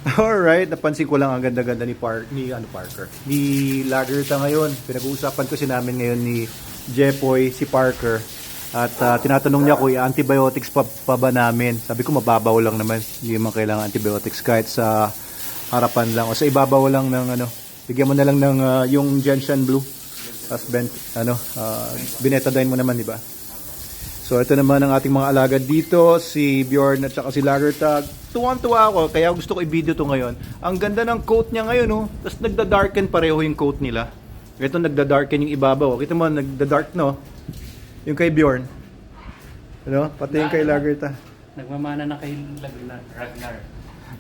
Alright, napansin ko lang ang ganda-ganda Parker. Ni Lagerta ngayon. Pinag-uusapan kasi namin ngayon ni Jepoy, si Parker. At tinatanong niya ko, antibiotics pa ba namin? Sabi ko, mababaw lang naman. Hindi man kailangan antibiotics kahit sa harapan lang. O sa ibabaw lang ng bigyan mo na lang ng yung Gentian Blue. Tapos binetadine mo naman, di ba? So ito naman ang ating mga alagad dito, si Bjorn at saka si Lagertag. Tuwang-tuwa ako, kaya gusto ko i-video to ngayon. Ang ganda ng coat niya ngayon, oh. Tapos nagda-darken pareho yung coat nila. Ito nagda-darken yung ibabaw. Kita mo, nagda-dark, no? Yung kay Bjorn. Ano? Pati yung kay Lagertag. Nagmamana na kay Ragnar.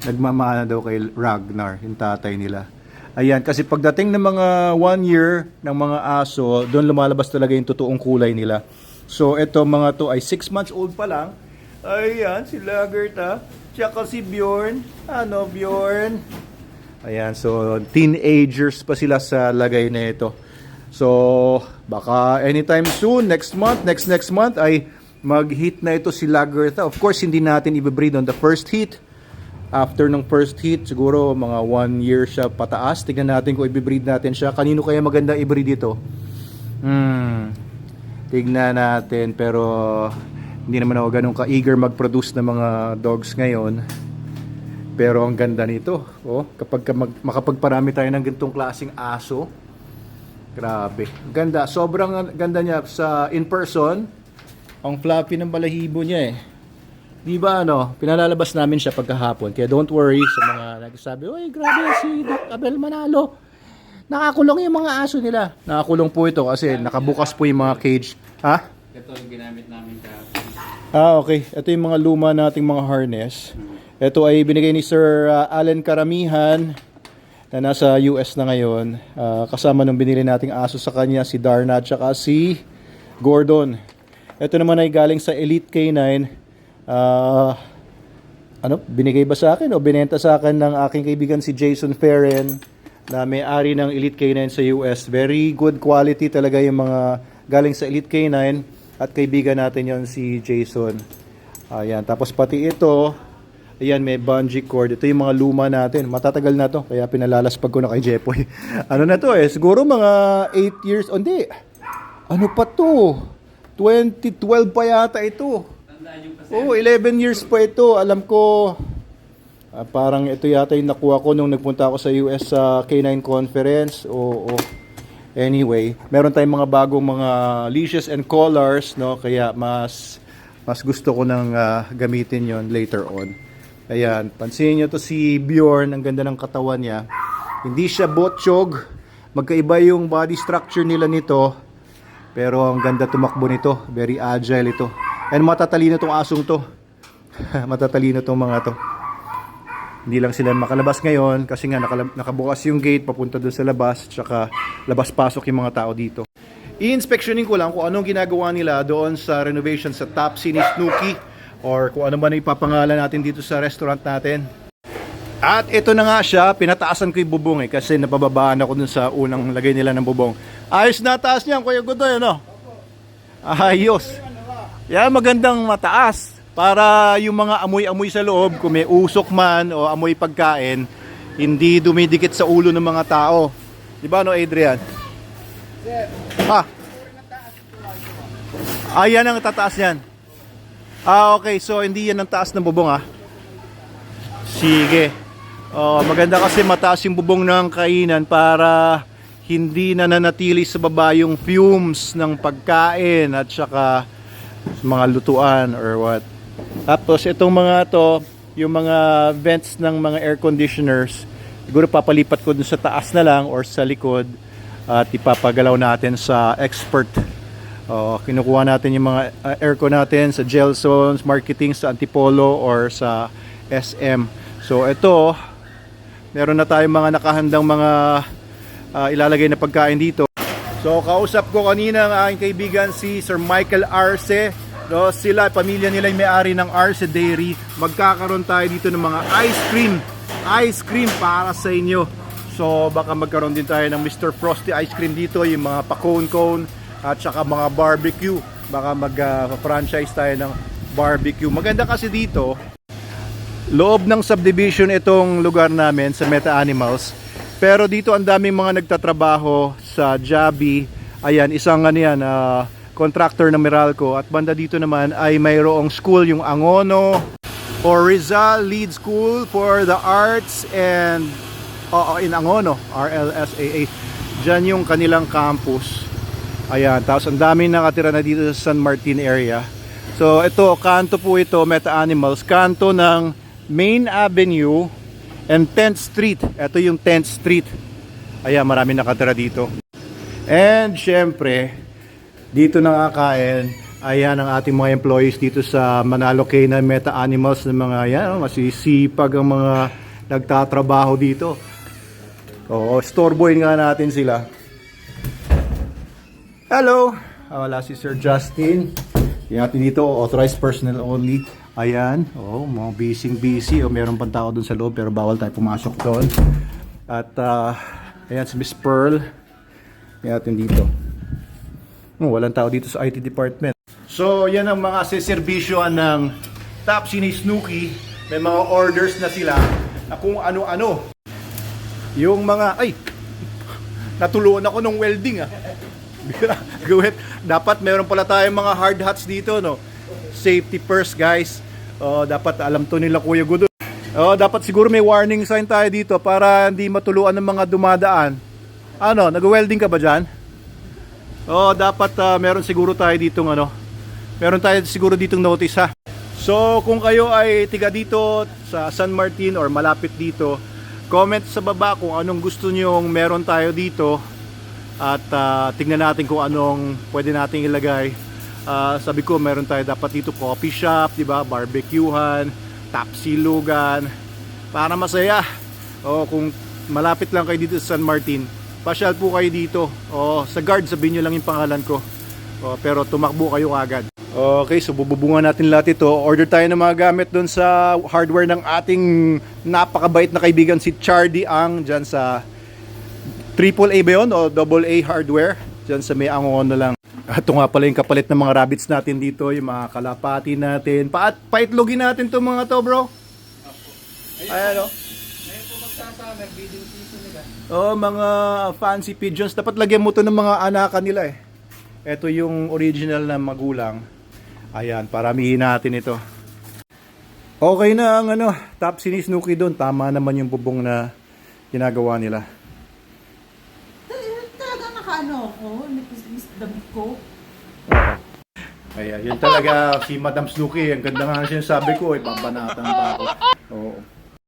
Nagmamana daw kay Ragnar, yung tatay nila. Ayan, kasi pagdating ng mga 1 year ng mga aso, doon lumalabas talaga yung totoong kulay nila. So, ito mga to ay 6 months old pa lang. Ayan, si Lagertag. Tsaka si Bjorn. Ano, Bjorn? Ayan, so teenagers pa sila sa lagay na ito. So, baka anytime soon, next month ay mag-hit na ito si Lagertag. Of course, hindi natin i-breed on the first heat. After ng first heat, siguro mga 1 year siya pataas. Tignan natin kung i-breed natin siya. Kanino kaya maganda i-breed ito? Tignan natin, pero hindi naman ako ganun ka-eager mag-produce ng mga dogs ngayon. Pero ang ganda nito. Oh, kapag makapagparami tayo ng ganitong klaseng aso, grabe. Ganda. Sobrang ganda niya sa in person. Ang fluffy ng balahibo niya eh. Di ba pinalalabas namin siya pagkahapon. Kaya don't worry sa mga nagsasabi, "Oy, grabe si Doc Abel Manalo. Nakakulong yung mga aso nila." Nakakulong po ito kasi nakabukas po yung mga cage. Ha? Ito yung ginamit namin kahapon. Okay. Ito yung mga luma nating mga harness. Ito ay binigay ni Sir Allen Karamihan na nasa US na ngayon. Kasama nung binili nating aso sa kanya, si Darna at saka si Gordon. Ito naman ay galing sa Elite K9. Binigay ba sa akin o binenta sa akin ng aking kaibigan si Jason Ferren na may-ari ng Elite K9 sa US. Very good quality talaga yung mga galing sa Elite K9 at kaibigan natin yon si Jason. Ayan, tapos pati ito, ayan, may bungee cord. Ito yung mga luma natin. Matatagal na to, kaya pinalalaspag ko na kay Jepoy. Ano na to siguro mga 8 years, hindi. Ano pa to? 2012 pa yata ito. Oh, 11 years pa ito. Alam ko, parang ito yata yung nakuha ko nung nagpunta ako sa US sa K9 conference. Anyway, meron tayong mga bagong mga leashes and collars, no? Kaya mas gusto ko nang gamitin yon later on. Ayan, pansinin nyo to si Bjorn, ang ganda ng katawan niya. Hindi siya botchog. Magkaiba yung body structure nila nito. Pero ang ganda tumakbo nito. Very agile ito. And matatalino tong asong to. Matatalino tong mga to. Hindi lang sila makalabas ngayon kasi nga nakabukas yung gate papunta doon sa labas, tsaka labas-pasok yung mga tao dito. I-inspectionin ko lang kung anong ginagawa nila doon sa renovation sa Topsy ni Snooki or kung ano man ipapangalan natin dito sa restaurant natin. At ito na nga siya, pinataasan ko yung bubong kasi napababaan ako dun sa unang lagay nila ng bubong. Ayos na taas niyan, Kuya Godoy, Ayos. Yan, magandang mataas. Para yung mga amoy-amoy sa loob, kung may usok man o amoy pagkain, hindi dumidikit sa ulo ng mga tao. Di ba, Adrian? Yan ang tataas yan. Okay. So, hindi yan ang taas ng bubong, Sige. Maganda kasi mataas yung bubong ng kainan para hindi na nanatili sa baba yung fumes ng pagkain at saka mga lutuan or what. Tapos itong mga to, yung mga vents ng mga air conditioners, siguro papalipat ko dun sa taas na lang or sa likod at ipapagalaw natin sa expert. Kinukuha natin yung mga aircon natin sa Gelsons, marketing sa Antipolo or sa SM. So ito, meron na tayong mga nakahandang mga ilalagay na pagkain dito. So kausap ko kanina ang aking kaibigan si Sir Michael Arce. Sila, pamilya nila yung may-ari ng Arce Dairy. Magkakaroon tayo dito ng mga ice cream para sa inyo. So baka magkaroon din tayo ng Mr. Frosty ice cream dito, yung mga pa-cone at saka mga barbecue. Baka mag-franchise tayo ng barbecue. Maganda kasi dito, Loob ng subdivision itong lugar namin sa Meta Animals. Pero dito ang daming mga nagtatrabaho sa Jabi. Ayan, isang ano yan, contractor ng Meralco. At banda dito naman ay mayroong school, yung Angono or Rizal Lead School for the Arts and in Angono, RLSAA. Diyan yung kanilang campus. Ayan, tapos ang daming nakatira na dito sa San Martin area. So ito, kanto po ito, Meta Animals, kanto ng Main Avenue and 10th Street. Ito yung 10th Street. Ayan, marami nakatira dito. And syempre, dito nakakain, ayan ang ating mga employees dito sa Manalo K9 Meta Animals ng mga yan, masisipag ang mga nagtatrabaho dito. Oo, store boy nga natin sila. Hello! Wala si Sir Justin. Yung natin dito, authorized personnel only. Ayan, mga busy. Meron pang tao dun sa loob pero bawal tayo pumasok doon. At ayan si Miss Pearl. Yan natin dito. Walang tao dito sa IT department. So, yan ang mga seserbisyoan ng Topsy ni Snooki. May mga orders na sila na kung ano-ano. Yung mga, natulungan ako ng welding Gawin. Dapat meron pala tayong mga hard hats dito, no? Safety first, guys. Dapat alam to nila Kuya Gudo. Dapat siguro may warning sign tayo dito para hindi matuluan ng mga dumadaan. Ano, nag-welding ka ba dyan? Dapat meron siguro tayo ditong meron tayo siguro ditong notice, ha. So, kung kayo ay tiga dito sa San Martin or malapit dito, comment sa baba kung anong gusto nyong meron tayo dito at tingnan natin kung anong pwede nating ilagay. Sabi ko, meron tayo dapat dito coffee shop, di ba? Barbecuehan, tapsilugan, para masaya. Kung malapit lang kayo dito sa San Martin, pasyal po kayo dito. Sa guard, sabihin nyo lang yung pangalan ko. Pero tumakbo kayo agad. Okay, so bububungan natin lahat ito. Order tayo ng mga gamit doon sa hardware ng ating napakabait na kaibigan si Chardy Ang dyan sa AAA ba yun o AA hardware dyan sa may Angono lang. Ito nga pala yung kapalit ng mga rabbits natin dito, yung mga kalapati natin. Paitlogin natin to mga to, bro. Ayan o. Ngayon po magsasummer, breeding season nila. Mga fancy pigeons. Dapat lagyan mo to ng mga anakan nila eh. Ito yung original na magulang. Ayan, paramihin natin ito. Okay na ang Topsy ni Snooki doon. Tama naman yung bubong na ginagawa nila. Talaga ako, nipis damit ko. Ayan, yun talaga si Madam Snooki. Ang ganda nga sinasabi ko, babanatan pa ako.